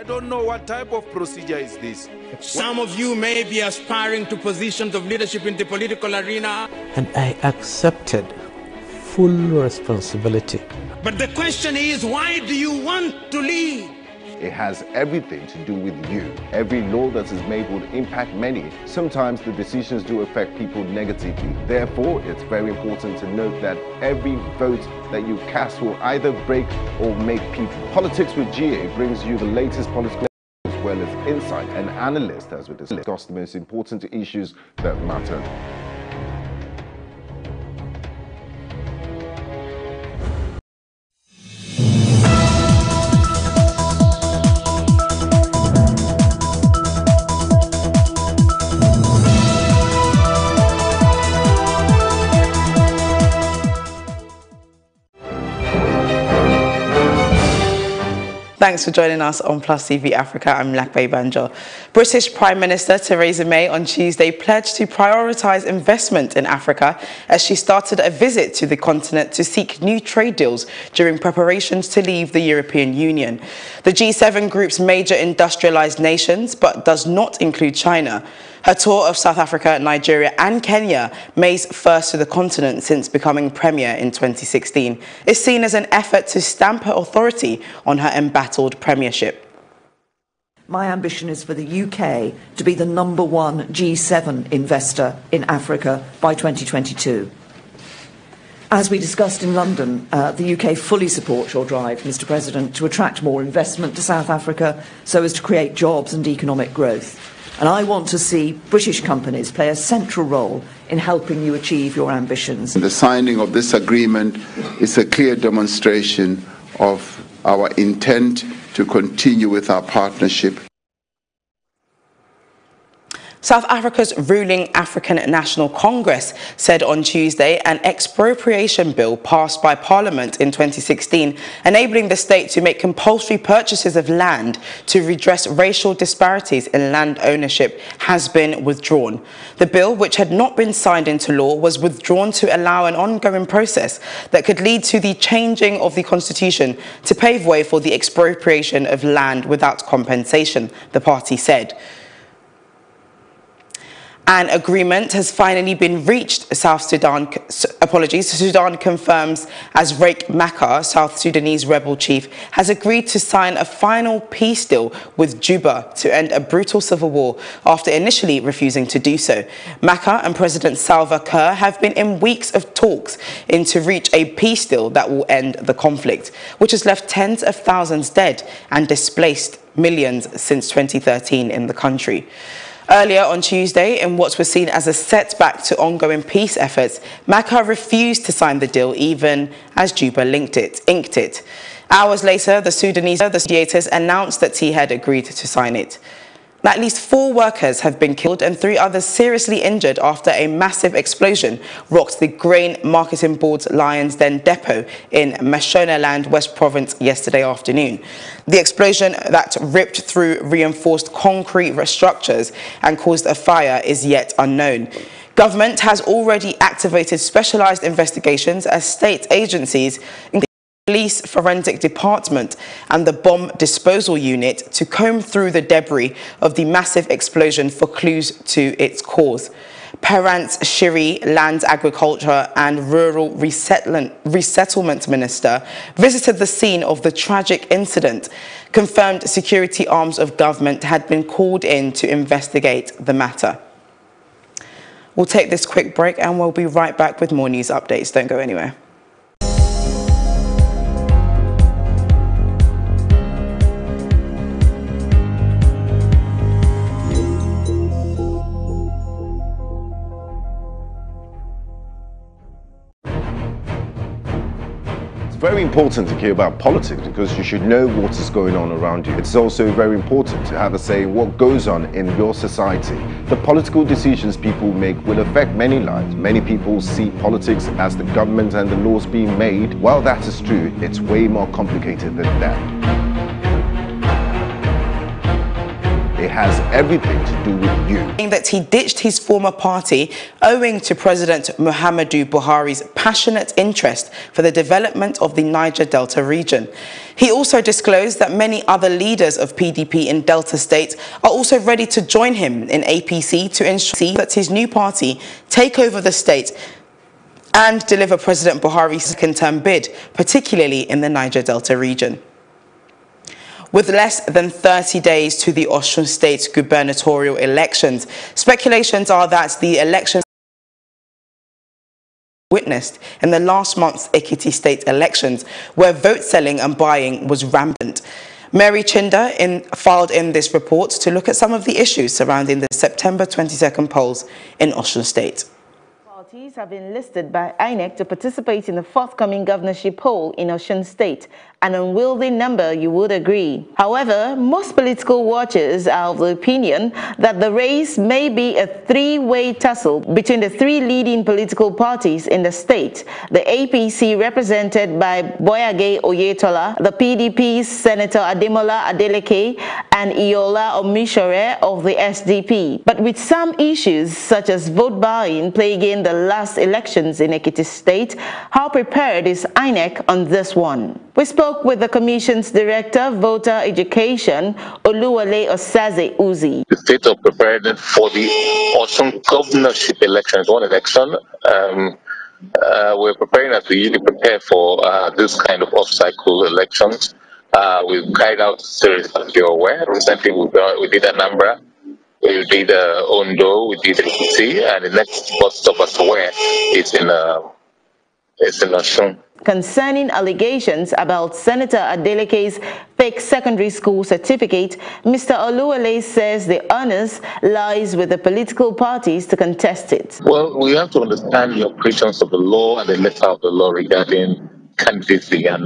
I don't know what type of procedure is this. Some of you may be aspiring to positions of leadership in the political arena. And I accepted full responsibility. But the question is, why do you want to lead? It has everything to do with you. Every law that is made will impact many. Sometimes the decisions do affect people negatively. Therefore, it's very important to note that every vote that you cast will either break or make people. Politics with GA brings you the latest political as well as insight and analysts as we discuss the most important issues that matter. Thanks for joining us on Plus TV Africa. I'm Lakbe Banjo. British Prime Minister Theresa May on Tuesday pledged to prioritise investment in Africa as she started a visit to the continent to seek new trade deals during preparations to leave the European Union. The G7 group's major industrialised nations, but does not include China. Her tour of South Africa, Nigeria and Kenya, May's first to the continent since becoming Premier in 2016, is seen as an effort to stamp her authority on her embattled premiership. My ambition is for the UK to be the #1 G7 investor in Africa by 2022. As we discussed in London, the UK fully supports your drive, Mr. President, to attract more investment to South Africa so as to create jobs and economic growth. And I want to see British companies play a central role in helping you achieve your ambitions. The signing of this agreement is a clear demonstration of our intent to continue with our partnership. South Africa's ruling African National Congress said on Tuesday an expropriation bill passed by Parliament in 2016, enabling the state to make compulsory purchases of land to redress racial disparities in land ownership, has been withdrawn. The bill, which had not been signed into law, was withdrawn to allow an ongoing process that could lead to the changing of the constitution to pave way for the expropriation of land without compensation, the party said. An agreement has finally been reached, Sudan confirms, as Riek Machar, South Sudanese rebel chief, has agreed to sign a final peace deal with Juba to end a brutal civil war after initially refusing to do so. Machar and President Salva Kiir have been in weeks of talks to reach a peace deal that will end the conflict, which has left tens of thousands dead and displaced millions since 2013 in the country. Earlier on Tuesday, in what was seen as a setback to ongoing peace efforts, Machar refused to sign the deal even as Juba inked it. Hours later, the Sudanese mediators announced that he had agreed to sign it. At least 4 workers have been killed and 3 others seriously injured after a massive explosion rocked the Grain Marketing Board's Lions Den depot in Mashonaland, West Province yesterday afternoon. The explosion that ripped through reinforced concrete structures and caused a fire is yet unknown. Government has already activated specialised investigations as state agencies, including the Police Forensic Department and the Bomb Disposal Unit, to comb through the debris of the massive explosion for clues to its cause. Perrance Shiri, Land, Agriculture and Rural Resettlement Minister, visited the scene of the tragic incident, confirmed security arms of government had been called in to investigate the matter. We'll take this quick break and we'll be right back with more news updates. Don't go anywhere. Very important to care about politics because you should know what is going on around you. It's also very important to have a say in what goes on in your society. The political decisions people make will affect many lives. Many people see politics as the government and the laws being made. While that is true, it's way more complicated than that. It has everything to do with you. Saying that he ditched his former party owing to President Muhammadu Buhari's passionate interest for the development of the Niger Delta region. He also disclosed that many other leaders of PDP in Delta State are also ready to join him in APC to ensure that his new party take over the state and deliver President Buhari's second-term bid, particularly in the Niger Delta region. With less than 30 days to the Osun State gubernatorial elections, speculations are that the elections witnessed in the last month's Ekiti State elections, where vote selling and buying was rampant. Mary Chinda filed in this report to look at some of the issues surrounding the September 22nd polls in Osun State. Parties have been listed by INEC to participate in the forthcoming governorship poll in Osun State, an unwieldy number, you would agree. However, most political watchers are of the opinion that the race may be a three-way tussle between the three leading political parties in the state: the APC, represented by Boyage Oyetola, the PDP's Senator Ademola Adeleke, and Iola Omishore of the SDP. But with some issues such as vote buying plaguing the last elections in Ekiti State, how prepared is INEC on this one? We spoke with the Commission's Director, Voter Education, Oluwale Osaze Uzi. The state of preparedness for the Osun governorship elections, one election. We're preparing as we usually prepare for this kind of off-cycle elections. We've carried out series, as you're aware. Recently, we did Anambra, we did Ondo, we did Ekiti, and the next bus stop, as aware, is in Osun. Concerning allegations about Senator Adeleke's fake secondary school certificate, Mr. Oluwale says the onus lies with the political parties to contest it. Well, we have to understand the operations of the law and the letter of the law regarding candidacy and